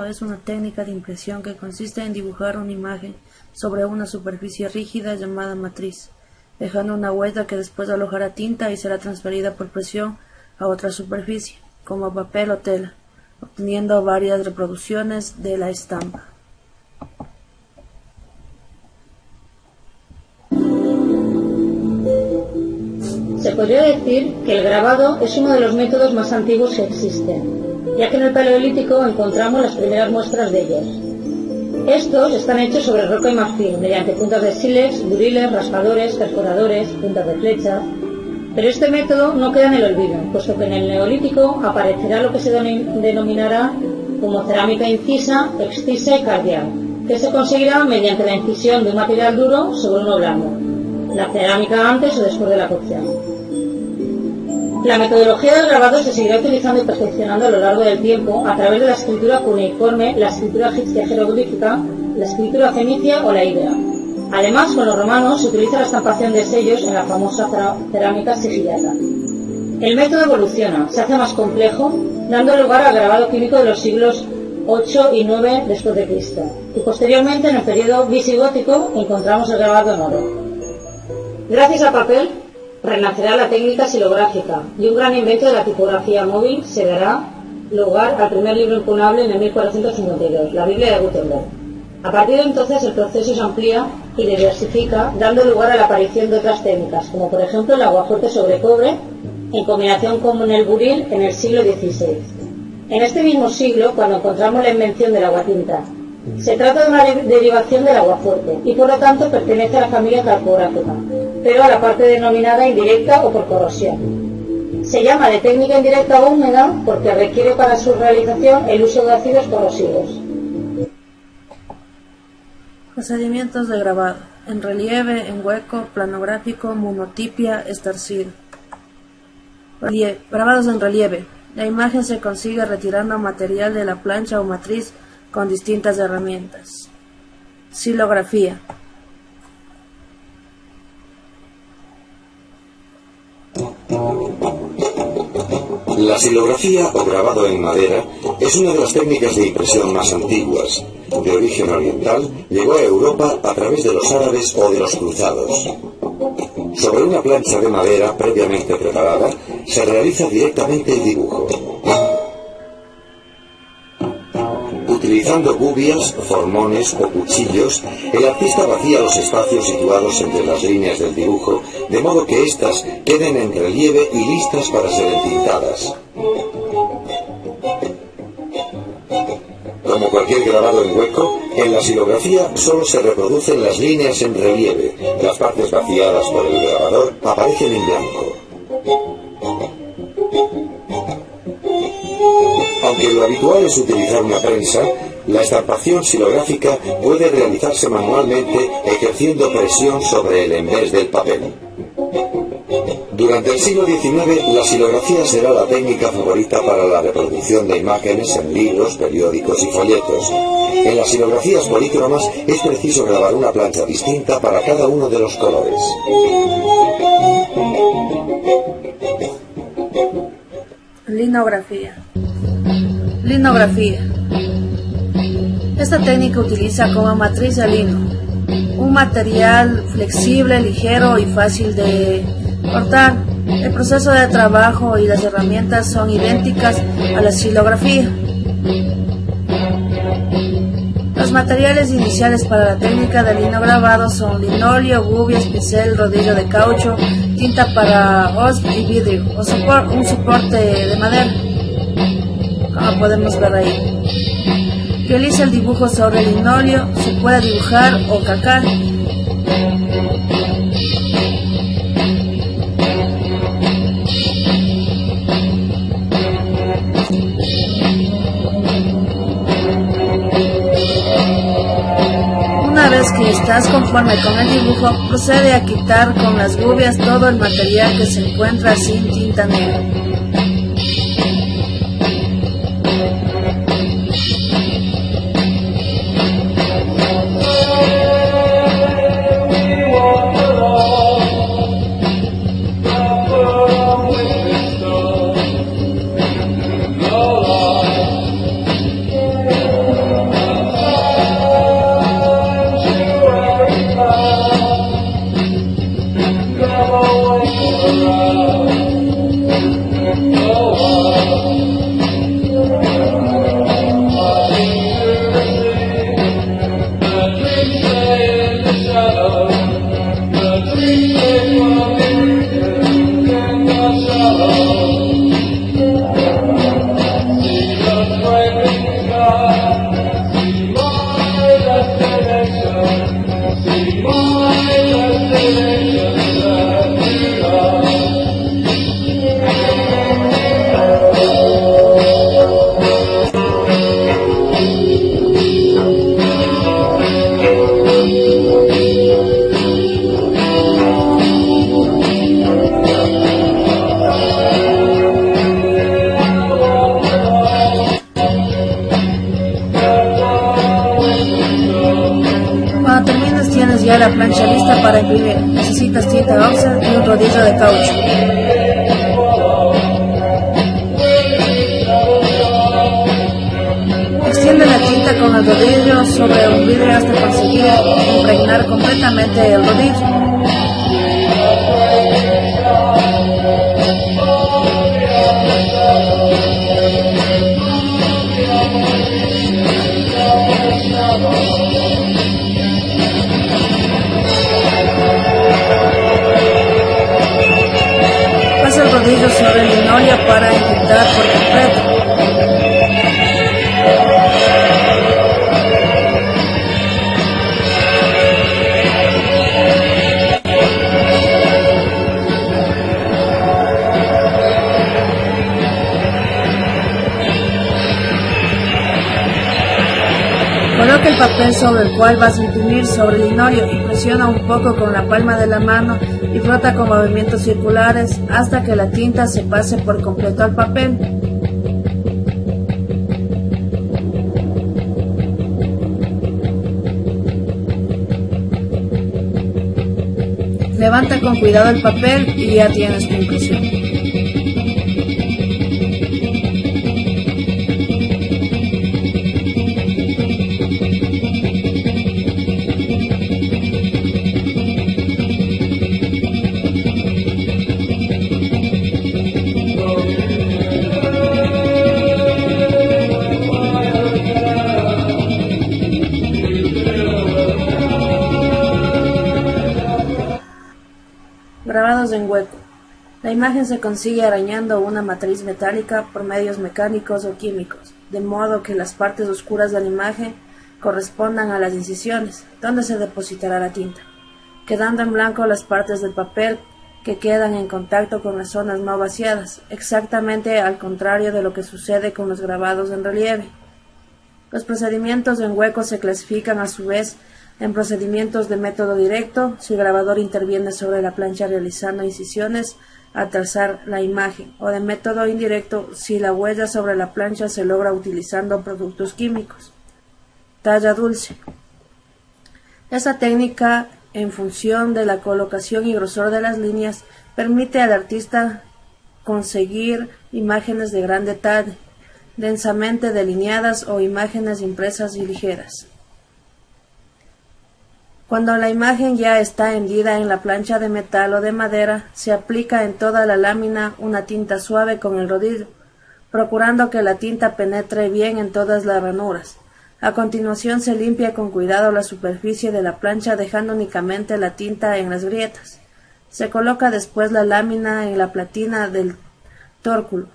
grabado es una técnica de impresión que consiste en dibujar una imagen sobre una superficie rígida llamada matriz, dejando una huella que después alojará tinta y será transferida por presión a otra superficie, como papel o tela, obteniendo varias reproducciones de la estampa. Se podría decir que el grabado es uno de los métodos más antiguos que existen, ya que en el Paleolítico encontramos las primeras muestras de ellos. Estos están hechos sobre roca y marfil, mediante puntas de sílex, buriles, raspadores, perforadores, puntas de flecha. Pero este método no queda en el olvido, puesto que en el Neolítico aparecerá lo que se denominará como cerámica incisa, excisa y cardial, que se conseguirá mediante la incisión de un material duro sobre uno blando, la cerámica antes o después de la cocción. La metodología del grabado se seguirá utilizando y perfeccionando a lo largo del tiempo a través de la escritura cuneiforme, la escritura egipcia jeroglífica, la escritura fenicia o la íbera. Además, con los romanos se utiliza la estampación de sellos en la famosa cerámica sigillata. El método evoluciona, se hace más complejo, dando lugar al grabado químico de los siglos 8 y 9 después de Cristo. Y posteriormente, en el periodo visigótico, encontramos el grabado en oro. Gracias al papel, renacerá la técnica silográfica y un gran invento de la tipografía móvil se dará lugar al primer libro incunable en el 1452, la Biblia de Gutenberg. A partir de entonces el proceso se amplía y diversifica, dando lugar a la aparición de otras técnicas, como por ejemplo el aguafuerte sobre cobre, en combinación con el buril en el siglo XVI. En este mismo siglo, cuando encontramos la invención del aguatinta, se trata de una derivación del aguafuerte y por lo tanto pertenece a la familia calcográfica, pero a la parte denominada indirecta o por corrosión. Se llama de técnica indirecta o húmeda porque requiere para su realización el uso de ácidos corrosivos. Procedimientos de grabado: en relieve, en hueco, planográfico, monotipia, estarcido. Grabados en relieve. La imagen se consigue retirando material de la plancha o matriz con distintas herramientas. Silografía. La silografía o grabado en madera es una de las técnicas de impresión más antiguas. De origen oriental, llegó a Europa a través de los árabes o de los cruzados. Sobre una plancha de madera previamente preparada, se realiza directamente el dibujo. Utilizando gubias, formones o cuchillos, el artista vacía los espacios situados entre las líneas del dibujo, de modo que éstas queden en relieve y listas para ser entintadas. Como cualquier grabado en hueco, en la silografía solo se reproducen las líneas en relieve. Las partes vaciadas por el grabador aparecen en blanco. Aunque lo habitual es utilizar una prensa, la estampación silográfica puede realizarse manualmente ejerciendo presión sobre el envés del papel. Durante el siglo XIX, la silografía será la técnica favorita para la reproducción de imágenes en libros, periódicos y folletos. En las silografías polícromas es preciso grabar una plancha distinta para cada uno de los colores. Linografía. Linografía. Esta técnica utiliza como matriz el lino, un material flexible, ligero y fácil de cortar. El proceso de trabajo y las herramientas son idénticas a la silografía. Los materiales iniciales para la técnica de linograbado son linóleo, gubias, pincel, rodillo de caucho, tinta para OSB y vidrio, o un soporte de madera, como podemos ver ahí. Realiza el dibujo sobre el linóleo, se puede dibujar o calcar. Una vez que estás conforme con el dibujo, procede a quitar con las gubias todo el material que se encuentra sin tinta negra. ya la plancha lista para imprimir. Necesitas tinta óxido y un rodillo de caucho. Extiende la tinta con el rodillo sobre un vidrio hasta conseguir impregnar completamente el rodillo. Pasa el rodillo sobre el linóleo para inyectar por completo. Coloca el papel sobre el cual vas a imprimir sobre el linóleo y presiona un poco con la palma de la mano y frota con movimientos circulares hasta que la tinta se pase por completo al papel. Levanta con cuidado el papel y ya tienes tu impresión. Grabados en hueco. La imagen se consigue arañando una matriz metálica por medios mecánicos o químicos, de modo que las partes oscuras de la imagen correspondan a las incisiones, donde se depositará la tinta, quedando en blanco las partes del papel que quedan en contacto con las zonas no vaciadas, exactamente al contrario de lo que sucede con los grabados en relieve. Los procedimientos en hueco se clasifican a su vez en procedimientos de método directo, si el grabador interviene sobre la plancha realizando incisiones al trazar la imagen, o de método indirecto, si la huella sobre la plancha se logra utilizando productos químicos. Talla dulce. Esta técnica, en función de la colocación y grosor de las líneas, permite al artista conseguir imágenes de gran detalle, densamente delineadas o imágenes impresas y ligeras. Cuando la imagen ya está hendida en la plancha de metal o de madera, se aplica en toda la lámina una tinta suave con el rodillo, procurando que la tinta penetre bien en todas las ranuras. A continuación se limpia con cuidado la superficie de la plancha dejando únicamente la tinta en las grietas. Se coloca después la lámina en la platina del tórculo.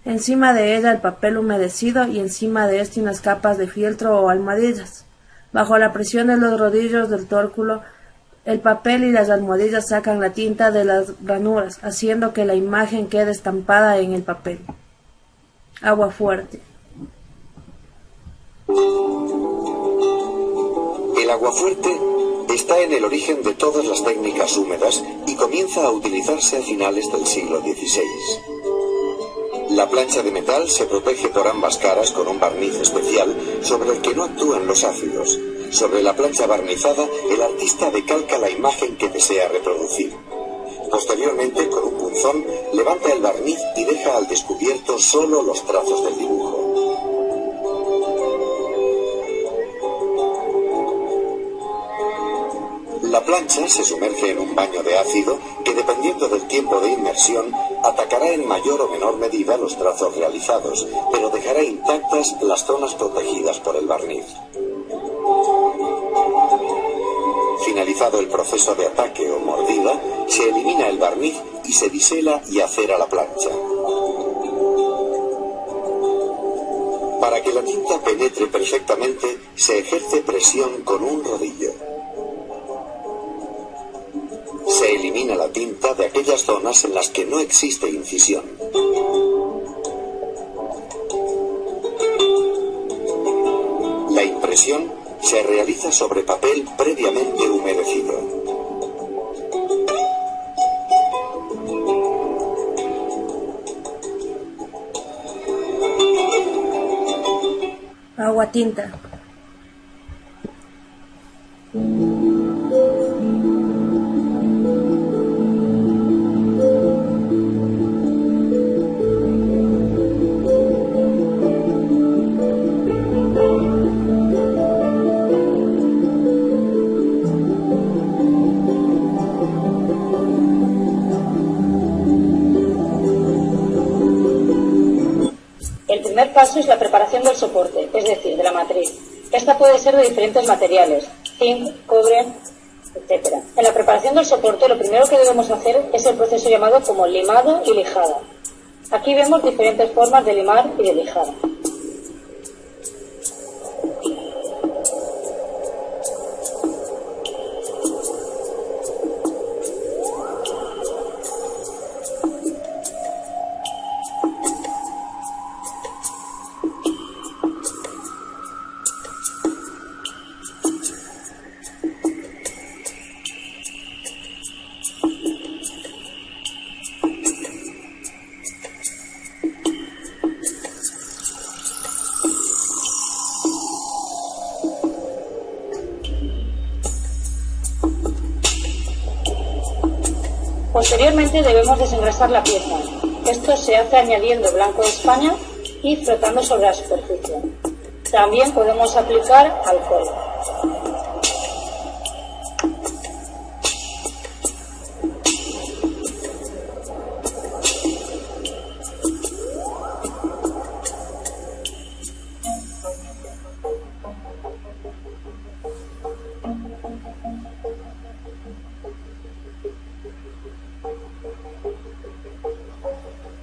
Encima de ella el papel humedecido y encima de este unas capas de fieltro o almohadillas. Bajo la presión de los rodillos del tórculo, el papel y las almohadillas sacan la tinta de las ranuras, haciendo que la imagen quede estampada en el papel. Agua fuerte. El aguafuerte está en el origen de todas las técnicas húmedas y comienza a utilizarse a finales del siglo XVI. La plancha de metal se protege por ambas caras con un barniz especial sobre el que no actúan los ácidos. Sobre la plancha barnizada, el artista decalca la imagen que desea reproducir. Posteriormente, con un punzón, levanta el barniz y deja al descubierto solo los trazos del dibujo. La plancha se sumerge en un baño de ácido que, dependiendo del tiempo de inmersión, atacará en mayor o menor medida los trazos realizados, pero dejará intactas las zonas protegidas por el barniz. Finalizado el proceso de ataque o mordida, se elimina el barniz y se bisela y acera la plancha. Para que la tinta penetre perfectamente, se ejerce presión con un rodillo. Se elimina la tinta de aquellas zonas en las que no existe incisión. La impresión se realiza sobre papel previamente humedecido. Agua tinta. paso es la preparación del soporte, es decir, de la matriz. Esta puede ser de diferentes materiales, zinc, cobre, etc. En la preparación del soporte lo primero que debemos hacer es el proceso llamado como limado y lijada. Aquí vemos diferentes formas de limar y de lijar. Posteriormente debemos desengrasar la pieza. Esto se hace añadiendo blanco de España y frotando sobre la superficie. También podemos aplicar alcohol.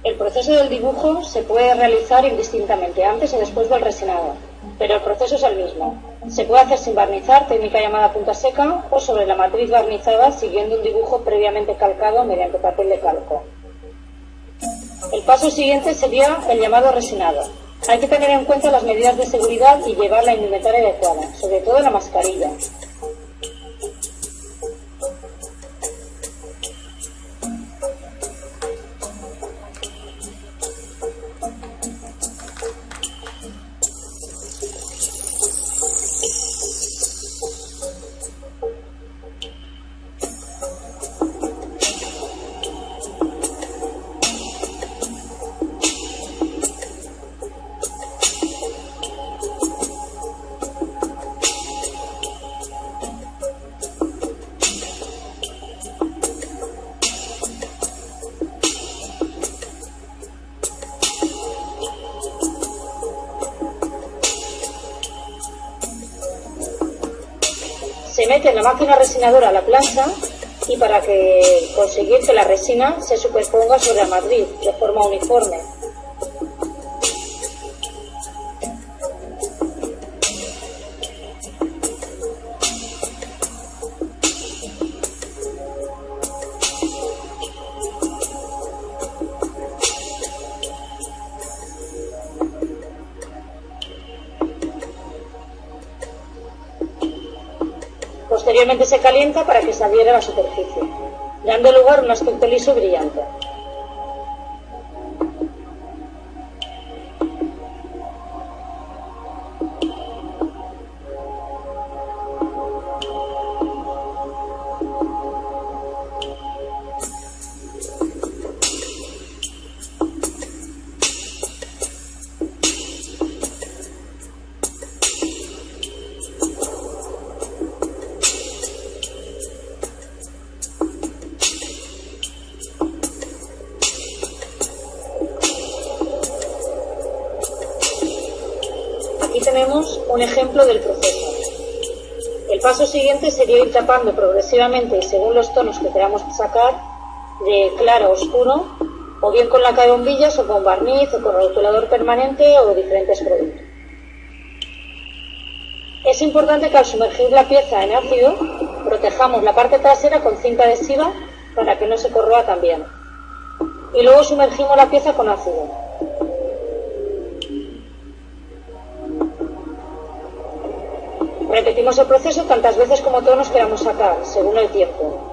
El proceso del dibujo se puede realizar indistintamente antes o después del resinado, pero el proceso es el mismo. Se puede hacer sin barnizar, técnica llamada punta seca, o sobre la matriz barnizada siguiendo un dibujo previamente calcado mediante papel de calco. El paso siguiente sería el llamado resinado. Hay que tener en cuenta las medidas de seguridad y llevar la indumentaria adecuada, sobre todo la mascarilla. Se mete en la máquina resinadora a la plancha y para conseguir que la resina se superponga sobre la matriz de forma uniforme. Posteriormente se calienta para que se adhiera a la superficie, dando lugar a un aspecto liso y brillante. Aquí tenemos un ejemplo del proceso. El paso siguiente sería ir tapando progresivamente y según los tonos que queramos sacar, de claro a oscuro, o bien con laca de bombillas o con barniz o con rotulador permanente o diferentes productos. Es importante que al sumergir la pieza en ácido protejamos la parte trasera con cinta adhesiva para que no se corroa también. Y luego sumergimos la pieza con ácido. Repetimos el proceso tantas veces como tonos queramos sacar, según el tiempo.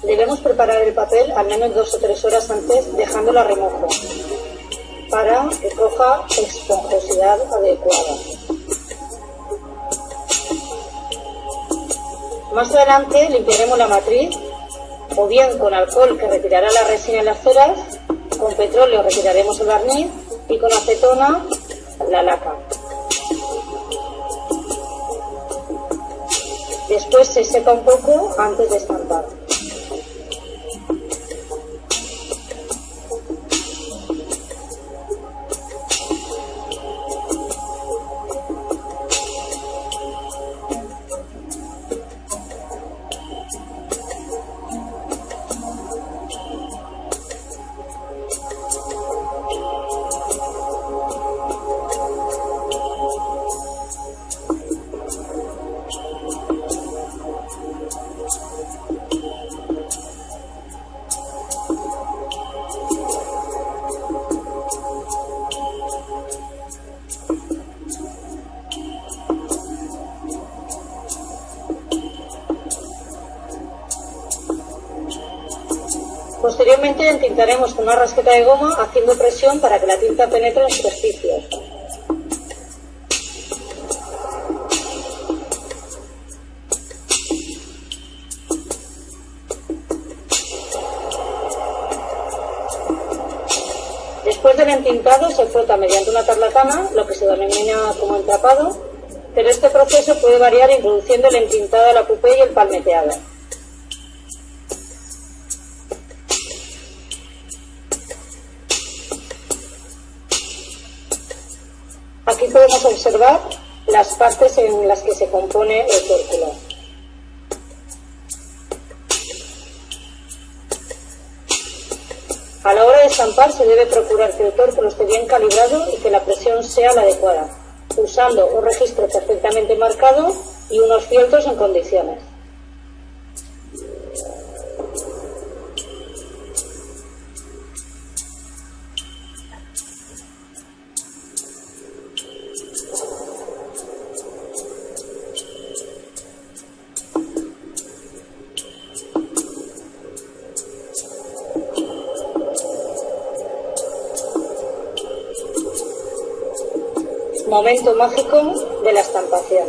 Debemos preparar el papel al menos 2 o 3 horas antes, dejándolo a remojo, para que coja esponjosidad adecuada. Más adelante limpiaremos la matriz, o bien con alcohol que retirará la resina en las ceras, con petróleo retiraremos el barniz y con acetona la laca. Después se seca un poco antes de estampar. Posteriormente entintaremos con una rasqueta de goma haciendo presión para que la tinta penetre en las superficies. Después del entintado se frota mediante una tarlatana, lo que se denomina como entrapado, pero este proceso puede variar introduciendo el entintado de la coupé y el palmeteado. Aquí podemos observar las partes en las que se compone el tórculo. A la hora de estampar se debe procurar que el tórculo esté bien calibrado y que la presión sea la adecuada, usando un registro perfectamente marcado y unos fieltros en condiciones. Momento mágico de la estampación.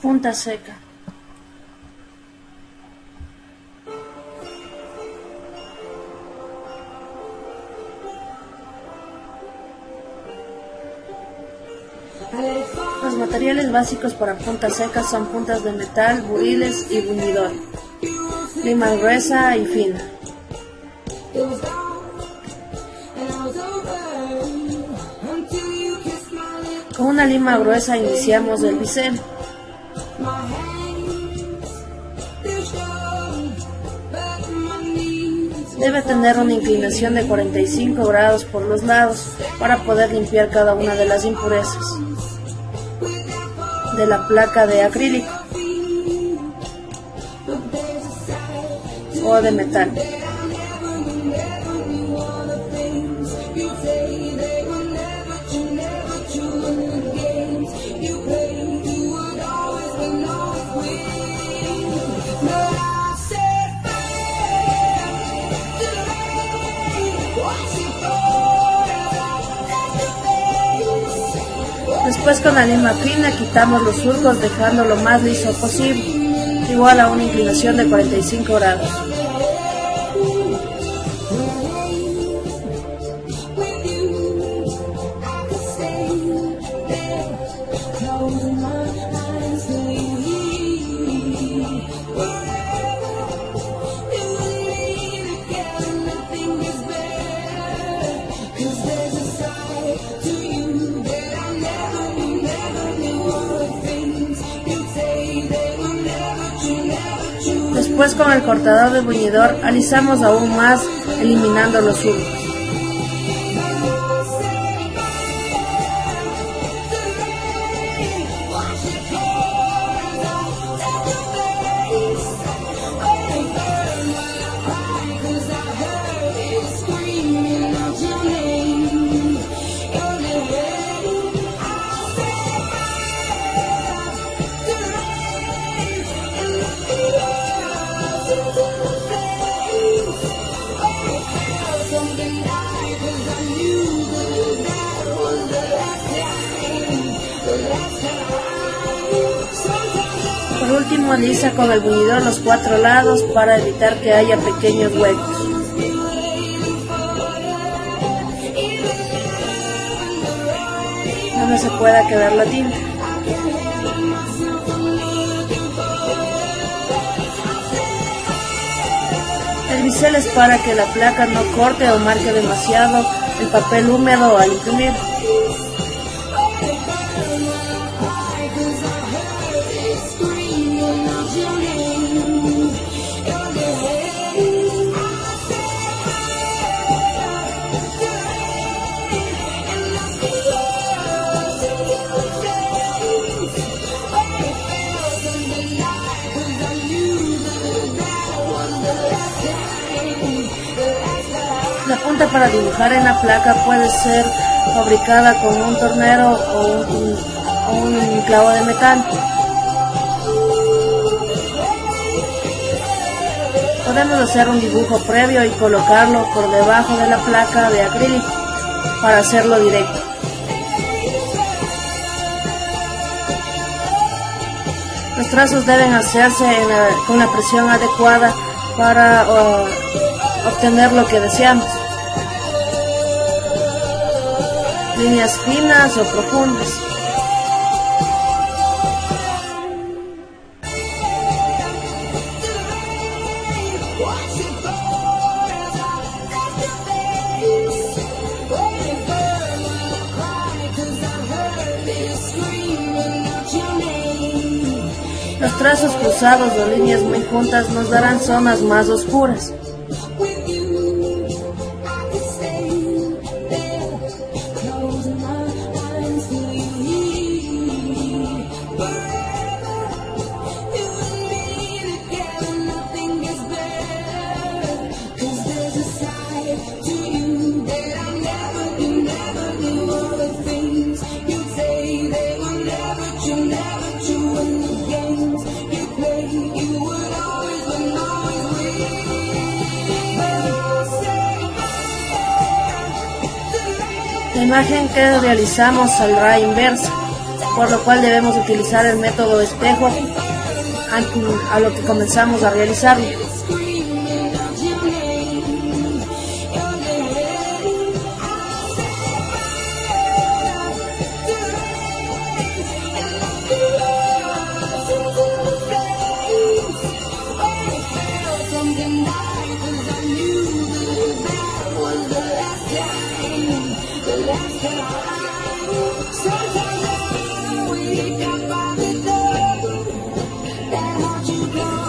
Punta seca. Los materiales básicos para punta seca son puntas de metal, buriles y buñidor, lima gruesa y fina. Con una lima gruesa iniciamos el bisel. Debe tener una inclinación de 45 grados por los lados para poder limpiar cada una de las impurezas de la placa de acrílico o de metal. Después con la lima fina quitamos los surcos dejando lo más liso posible, igual a una inclinación de 45 grados. Después con el cortador de buñidor alisamos aún más, eliminando los surcos. Por último, alisa con el buñidor los 4 lados para evitar que haya pequeños huecos. Donde se pueda quedar la tinta. El bisel es para que la placa no corte o marque demasiado el papel húmedo al imprimir. La punta para dibujar en la placa puede ser fabricada con un tornero o un clavo de metal. Podemos hacer un dibujo previo y colocarlo por debajo de la placa de acrílico para hacerlo directo. Los trazos deben hacerse con la presión adecuada para obtener lo que deseamos. Líneas finas o profundas. Los trazos cruzados o líneas muy juntas nos darán zonas más oscuras. La imagen que realizamos saldrá inversa, por lo cual debemos utilizar el método espejo a lo que comenzamos a realizarlo.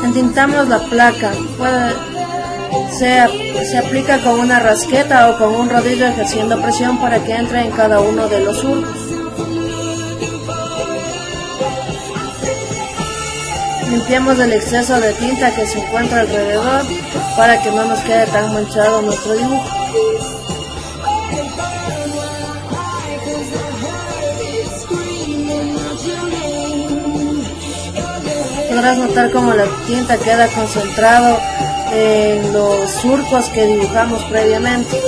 Entintamos la placa, se aplica con una rasqueta o con un rodillo ejerciendo presión para que entre en cada uno de los surcos. Limpiamos el exceso de tinta que se encuentra alrededor para que no nos quede tan manchado nuestro dibujo. Podrás notar cómo la tinta queda concentrado en los surcos que dibujamos previamente.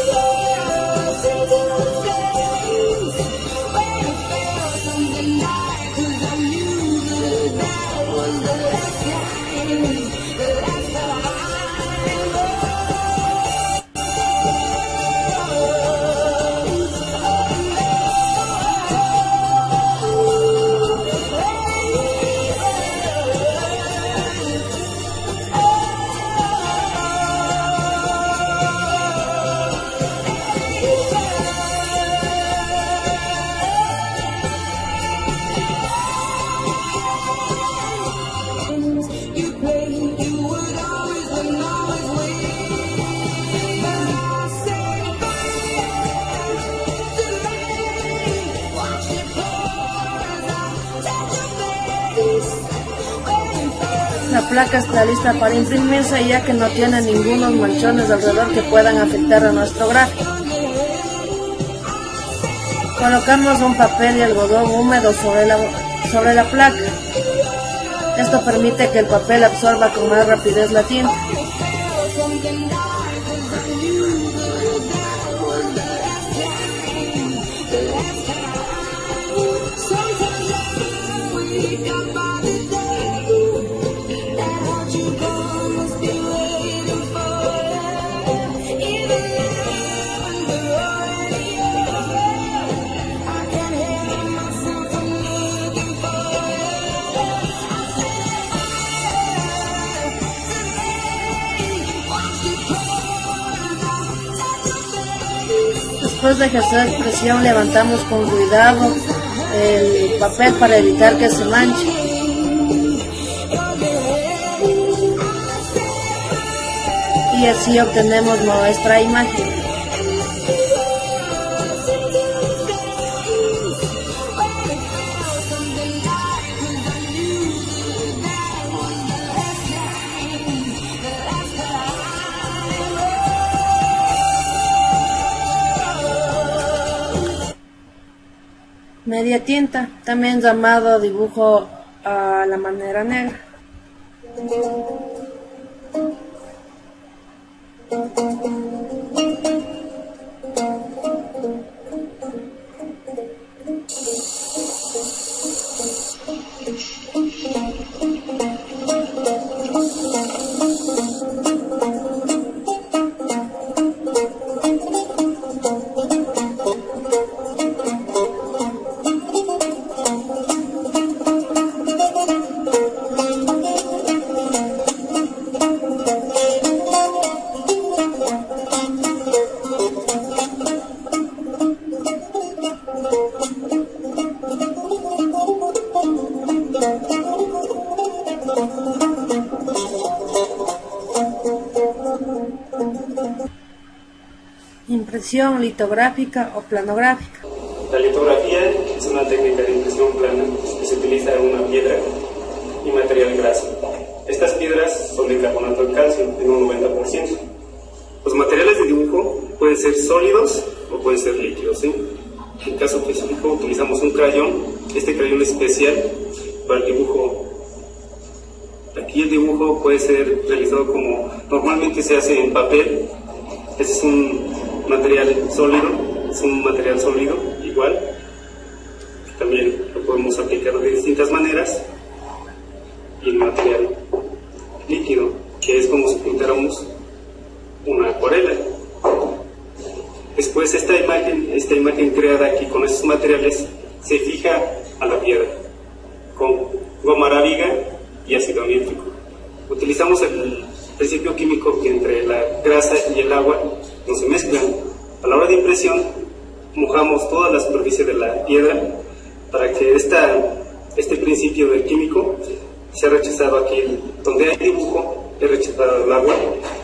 placa está lista para imprimirse, ya que no tiene ningunos manchones alrededor que puedan afectar a nuestro gráfico. Colocamos un papel y algodón húmedo sobre la placa. Esto permite que el papel absorba con más rapidez la tinta. Después de ejercer presión, levantamos con cuidado el papel para evitar que se manche. Y así obtenemos nuestra imagen. Media tinta, también llamado dibujo a la manera negra. Impresión litográfica o planográfica. La litografía es una técnica de impresión plana que se utiliza en una piedra y material graso. Estas piedras son de carbonato de calcio en un 90%. Los materiales de dibujo pueden ser sólidos o pueden ser líquidos, ¿sí? En el caso específico utilizamos un crayón. Este crayón es especial para el dibujo. Aquí el dibujo puede ser realizado como normalmente se hace en papel. Este es un material sólido, igual. También lo podemos aplicar de distintas maneras. Y el material líquido, que es como si pintáramos una acuarela. Después esta imagen creada aquí con estos materiales se fija a la piedra con goma arábiga y ácido nítrico. Utilizamos el principio químico que entre la grasa y el agua no se mezclan. A la hora de impresión mojamos toda la superficie de la piedra para que este principio del químico sea rechazado aquí. Donde hay dibujo es rechazado el agua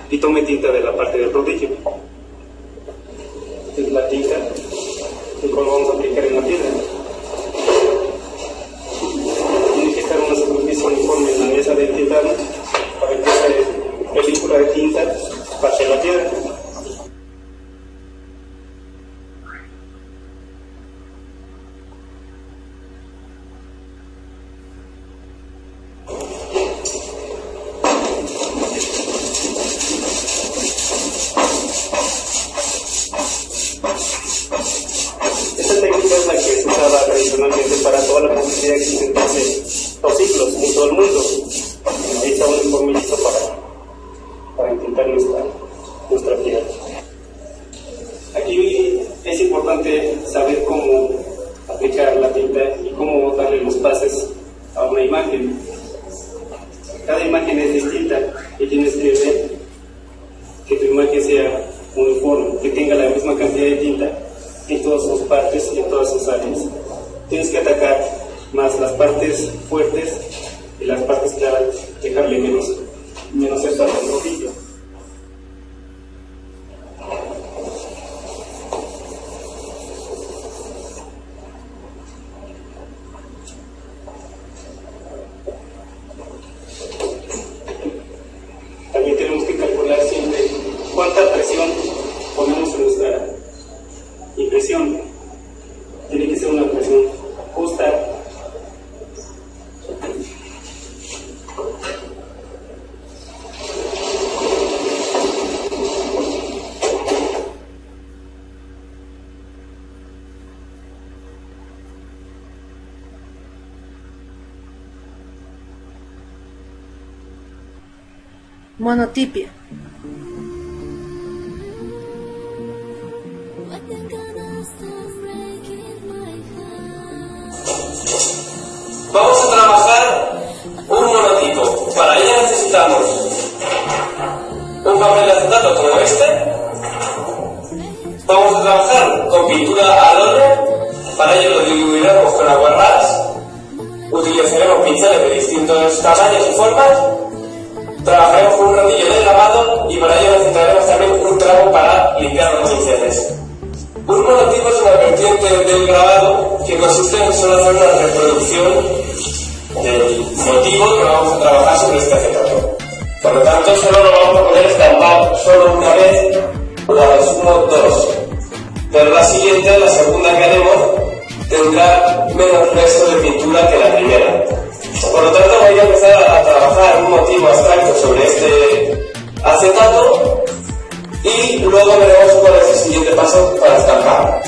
y tome tinta de la parte del rodillo. Es la tinta que vamos a aplicar en la piedra. Tiene que estar una superficie uniforme en la mesa de tintado para que esa película de tinta pase la piedra. Esta técnica es la que se usaba tradicionalmente para toda la publicidad que existe hace 2 siglos en todo el mundo. Ahí está un informe listo para intentar nuestra piel. Aquí es importante saber cómo aplicar la tinta y cómo darle los pases a una imagen. Cada imagen es distinta y tienes que ver que tu imagen sea uniforme, que tenga la misma cantidad de tinta en todas sus partes y en todas sus áreas. Tienes que atacar más las partes fuertes y las partes claras, dejarle menos espacio al rodillo. Monotipia. Vamos a trabajar un monotipo. Para ello necesitamos un papel de acetato como este. Vamos a trabajar con pintura al óleo. Para ello lo diluiremos con aguarrás. Utilizaremos pinceles de distintos tamaños y formas. Trabajaremos con un rodillo de grabado y para ello necesitaremos también un trapo para limpiar los pinceles. Un monotipo es una vertiente del grabado que consiste en solo hacer una reproducción del motivo que vamos a trabajar sobre este acetato. Por lo tanto, solo lo vamos a poder estampar solo una vez o a lo sumo dos. Pero la siguiente, la segunda que haremos, tendrá menos resto de pintura que la primera. Por lo tanto, voy a empezar a trabajar un motivo abstracto sobre este acetato y luego veremos cuál es el siguiente paso para estampar.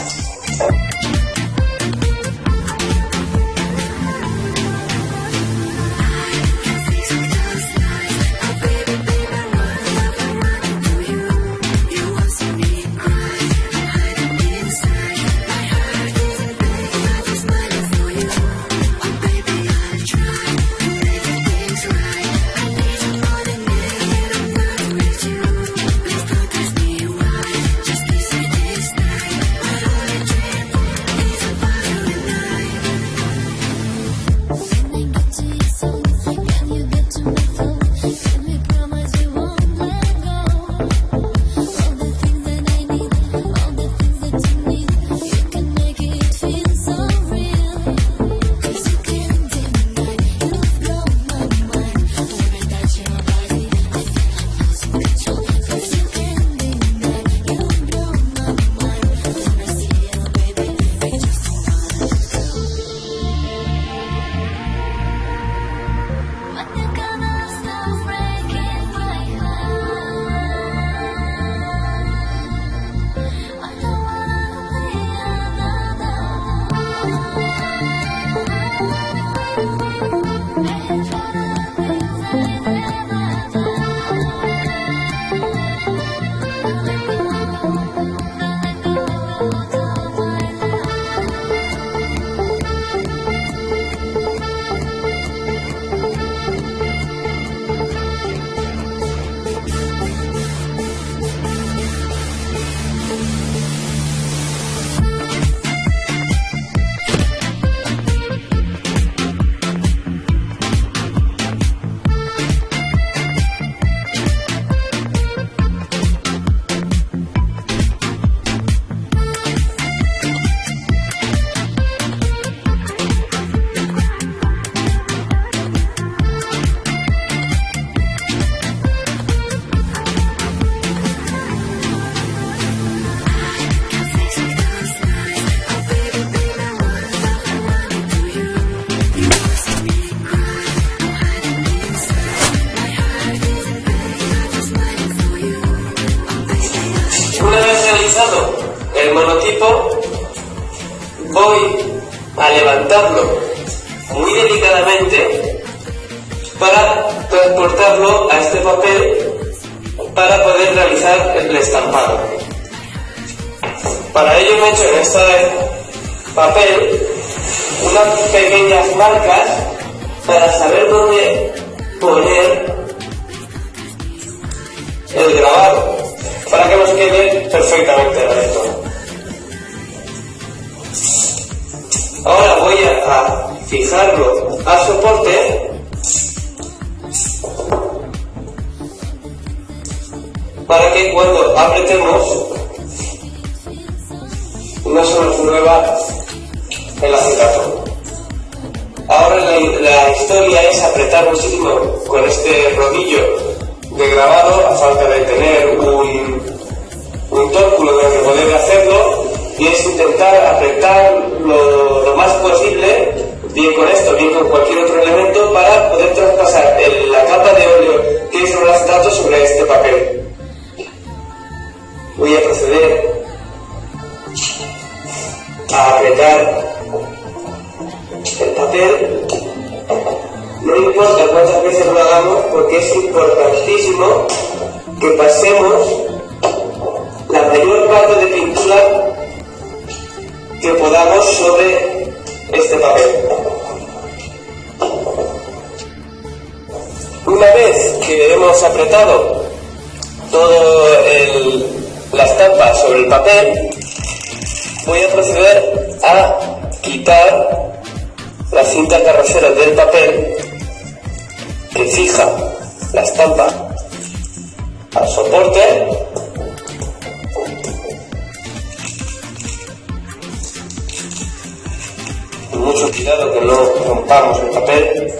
El monotipo, voy a levantarlo muy delicadamente para transportarlo a este papel para poder realizar el estampado. Para ello he hecho en este papel unas pequeñas marcas para saber dónde poner el grabado, para que nos quede perfectamente recto. Ahora voy a fijarlo al soporte para que cuando apretemos no se nos mueva el acetato. Ahora la historia es apretar muchísimo con este rodillo de grabado a falta de tener un tórculo con el que poder hacerlo, y es intentar apretar lo más posible, bien con esto, bien con cualquier otro elemento, para poder traspasar la capa de óleo que es el acetato sobre este papel. Voy a proceder a apretar el papel. No importa cuántas veces lo hagamos, porque es importantísimo que pasemos la mayor parte de pintura que podamos sobre este papel. Una vez que hemos apretado toda la estampa sobre el papel, voy a proceder a quitar la cinta carrocera del papel que fija la estampa al soporte. Con mucho cuidado que no rompamos el papel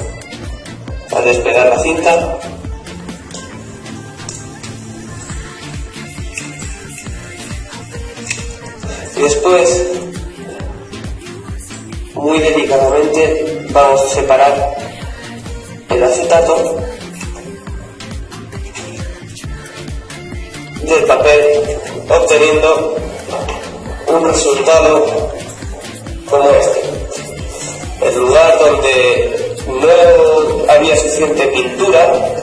al despegar la cinta. Y después, muy delicadamente, vamos a separar el acetato del papel, obteniendo un resultado como este. El lugar donde no había suficiente pintura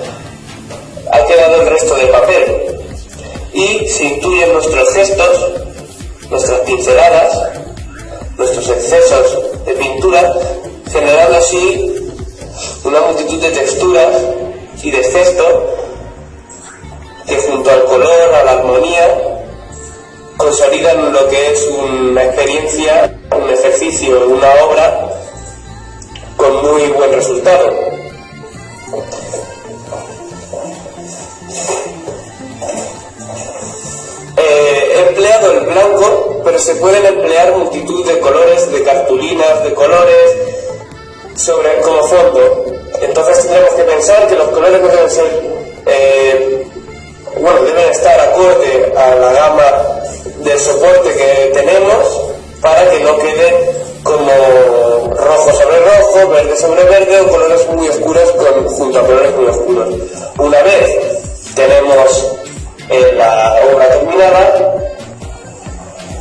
ha quedado el resto de papel, y se intuyen nuestros gestos, nuestras pinceladas, nuestros excesos de pintura, generando así una multitud de texturas y de gestos que, junto al color, a la armonía, consolidan lo que es una experiencia, un ejercicio, una obra con muy buen resultado. He empleado el blanco, pero se pueden emplear multitud de colores, de cartulinas, de colores como fondo. Entonces tendremos que pensar que los colores no deben ser, deben estar acorde a la gama del soporte que tenemos, para que no quede como rojo sobre rojo, verde sobre verde, o colores muy oscuros junto a colores muy oscuros. Una vez tenemos la obra terminada,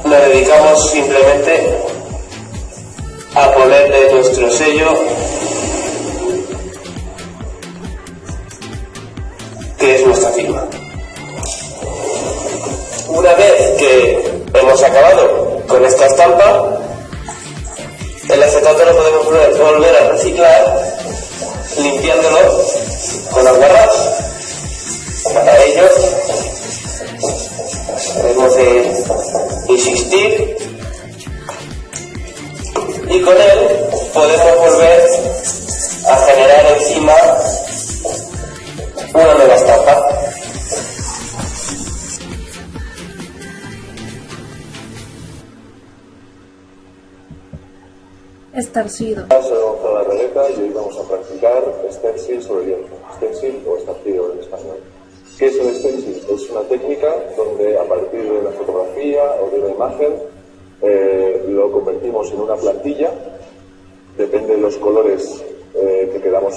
nos dedicamos simplemente a ponerle nuestro sello, que es nuestra firma. Una vez que hemos acabado con esta estampa, el acetato lo podemos volver a reciclar limpiándolo con aguarrás. Para ello debemos de insistir, y con él podemos volver a generar encima una nueva estampa. Estarcido. Soy Gonzalo Arreleta y hoy vamos a practicar stencil sobre lienzo, stencil o estarcido en español. ¿Qué es el stencil? Es una técnica donde, a partir de una fotografía o de una imagen, lo convertimos en una plantilla. Depende de los colores que queramos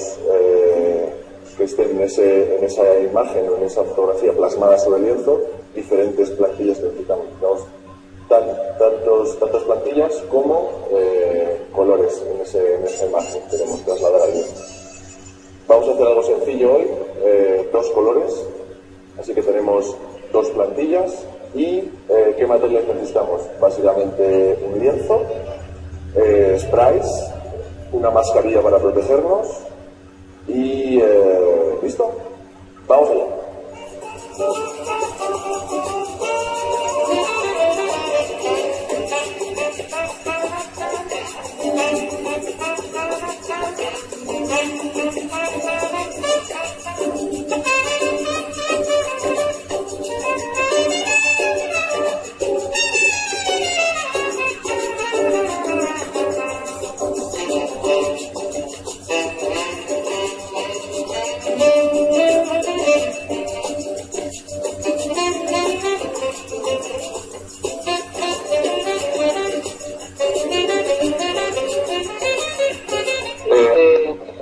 que estén en esa imagen o en esa fotografía plasmada sobre el lienzo, diferentes plantillas que necesitamos. Tantas plantillas como colores en esa imagen que queremos trasladar al lienzo. Vamos a hacer algo sencillo hoy, 2 colores, así que tenemos 2 plantillas. ¿Y qué materiales necesitamos? Básicamente un lienzo, sprays, una mascarilla para protegernos y ¿listo? ¡Vamos allá!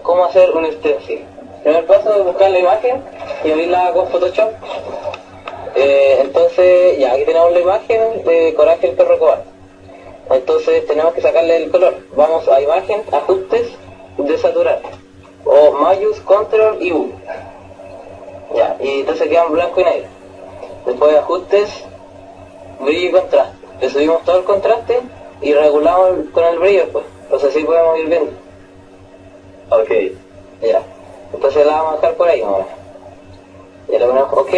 ¿Cómo hacer un stencil? Primer paso es buscar la imagen y abrirla con Photoshop. Entonces, ya aquí tenemos la imagen de Coraje el perro cobarde. Entonces tenemos que sacarle el color. Vamos a imagen, ajustes, desaturar, o Mayus, control y U. Ya, y entonces quedan blanco y negro. Después de ajustes, brillo y contraste. Le subimos todo el contraste y regulamos con el brillo después. Entonces así podemos ir viendo. Ok. Ya. Entonces la vamos a dejar por ahí ahora. Ya le ponemos OK.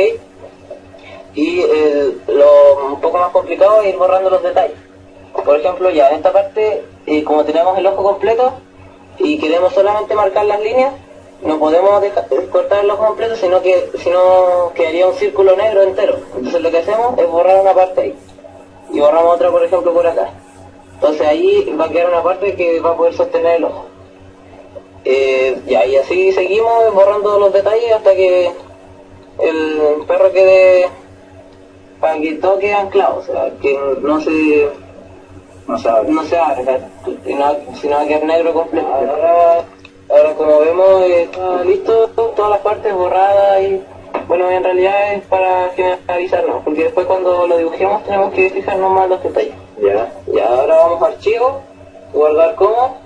Y lo un poco más complicado es ir borrando los detalles. Por ejemplo, ya en esta parte, como tenemos el ojo completo y queremos solamente marcar las líneas, no podemos cortar el ojo completo, sino quedaría un círculo negro entero. Entonces lo que hacemos es borrar una parte ahí. Y borramos otra, por ejemplo, por acá. Entonces ahí va a quedar una parte que va a poder sostener el ojo. Y así seguimos borrando los detalles hasta que el perro quede, para que todo quede anclado, o sea, que no se abre, sino va a quedar negro completo. Ahora como vemos está listo, todas las partes borradas y bueno, en realidad es para finalizarnos, porque después cuando lo dibujemos tenemos que fijarnos más en los detalles. Ya, ahora vamos a archivo, guardar como,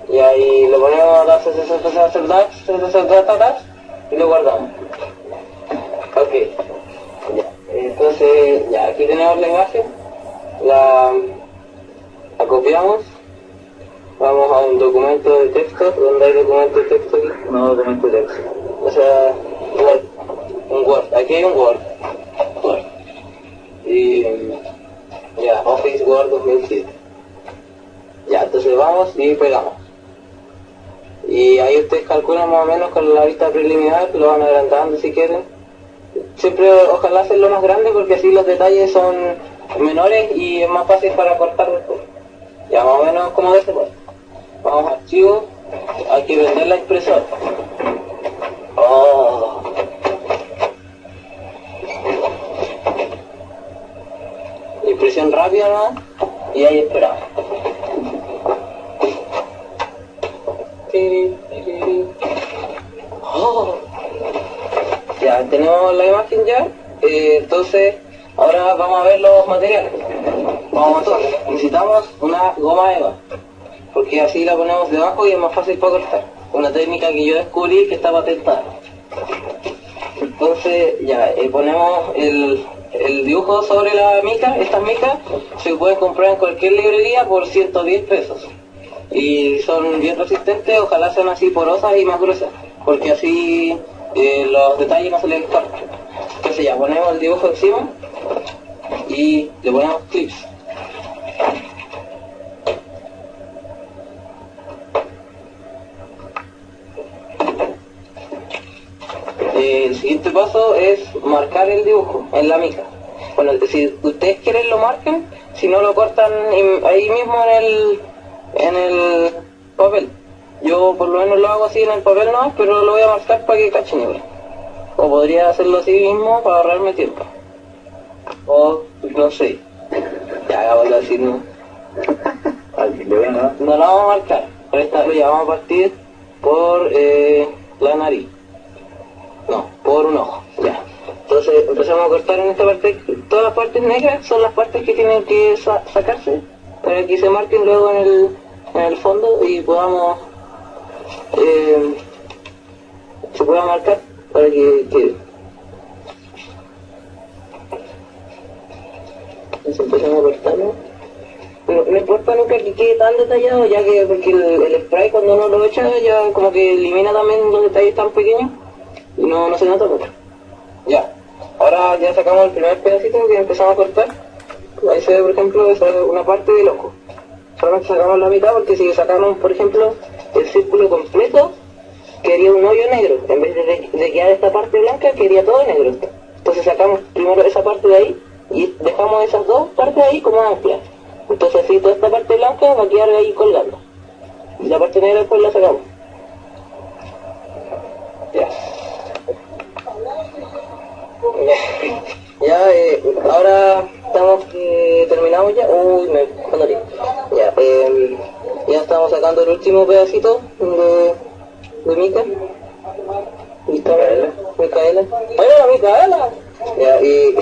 y ahí le ponemos las y lo guardamos. Ok, ya. Entonces ya aquí tenemos la imagen, la copiamos, vamos a un documento de texto, donde hay documento de texto aquí, no documento de texto, o sea, un Word, aquí hay un Word, y ya, Office Word 2007, ya, entonces vamos y pegamos, y ahí ustedes calculan más o menos con la vista preliminar, lo van agrandando si quieren, siempre ojalá hacerlo más grande porque así los detalles son menores y es más fácil para cortar después. Ya más o menos como de este pues. Vamos a archivo, hay que vender la impresora. Oh. Impresión rápida, ¿no? Y ahí esperamos. Oh. Ya tenemos la imagen ya, entonces ahora vamos a ver los materiales. Necesitamos una goma eva, porque así la ponemos debajo y es más fácil para cortar. Una técnica que yo descubrí que está patentada. Entonces ya ponemos el dibujo sobre la mica. Estas micas se pueden comprar en cualquier librería por 110 pesos. Y son bien resistentes, ojalá sean así porosas y más gruesas, porque así los detalles no se les cortan. Entonces ya ponemos el dibujo encima y le ponemos clips. El siguiente paso es marcar el dibujo en la mica. Bueno, si ustedes quieren lo marcan, si no lo cortan ahí mismo en el papel. Yo por lo menos lo hago así en el papel no, pero lo voy a marcar para que cachen igual. O podría hacerlo así mismo para ahorrarme tiempo. O no sé. Ya hagámoslo así, ¿no? No lo vamos a marcar. Por esta vez ya vamos a partir por la nariz. No, por un ojo. Ya. Entonces empezamos a cortar en esta parte. Todas las partes negras son las partes que tienen que sacarse para que se marquen luego en el fondo y podamos se pueda marcar para que quede. Entonces empezamos a cortarlo. No importa nunca que quede tan detallado, ya que porque el spray cuando uno lo echa ya como que elimina también los detalles tan pequeños y no se nota mucho. Ya, ahora ya sacamos el primer pedacito que empezamos a cortar. Ahí se ve, por ejemplo, esa es una parte del ojo. Solamente sacamos la mitad porque si sacamos, por ejemplo, el círculo completo, quedaría un hoyo negro. En vez de quedar esta parte blanca, quedaría todo negro. Entonces sacamos primero esa parte de ahí y dejamos esas dos partes ahí como anclas. Entonces así toda esta parte blanca va a quedar ahí colgando. Y la parte negra después la sacamos. Ya. Ya, ahora estamos terminamos ya. Uy, me condorí. Ya, ya estamos sacando el último pedacito de mica. Micaela. ¡Hola, Micaela! Ya, y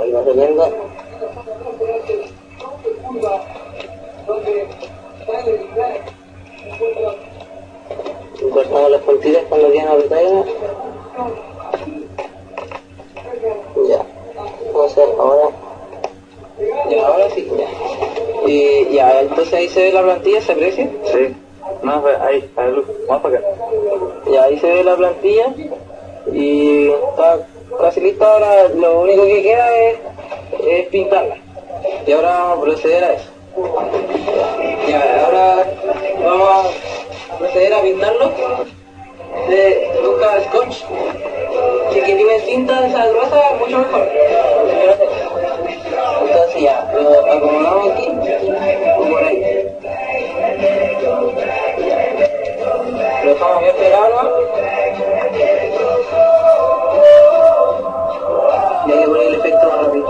ahí va saliendo. Y cortamos las puntitas cuando quedan pantalla. Ya. Entonces ahora. Ya, ahora sí, ya. Y ya, entonces ahí se ve la plantilla, ¿se aprecia? Sí. Más ahí, luz, más para acá. Ya, ahí se ve la plantilla. Y está casi lista. Ahora lo único que queda es pintarla. Y ahora vamos a proceder a eso. Ya, ahora vamos a proceder a pintarlo. Busca scotch. Si que tiene cinta de esa gruesa, mucho mejor. Entonces ya, lo acomodamos aquí, por ahí. Lo dejamos bien pegado, ¿no? Y hay que poner el efecto más rápido.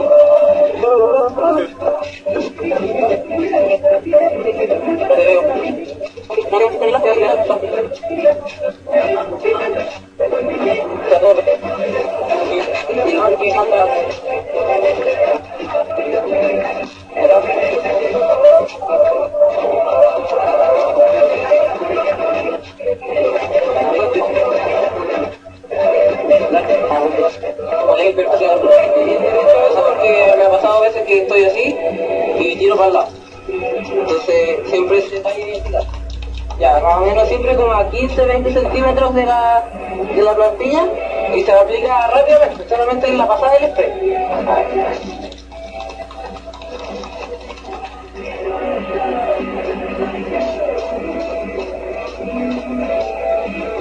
Porque me ha pasado a veces que estoy así y tiro para el lado. Entonces siempre se está identificado. Ya, más o menos siempre como a 15-20 centímetros de la plantilla y se aplica rápidamente, solamente en la pasada del spray.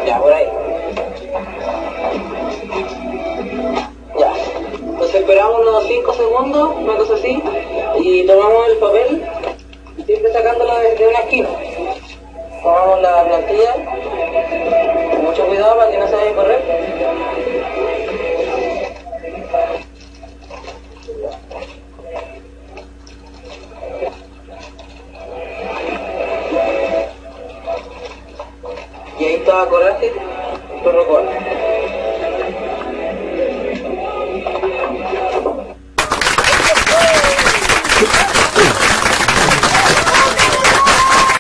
Ya, por ahí. Ya. Entonces esperamos unos 5 segundos, una cosa así, y tomamos el papel, siempre sacándolo desde una esquina. Tomamos la plantilla, con mucho cuidado para que no se vaya a correr. Y ahí está Coraje, el perro Coraje.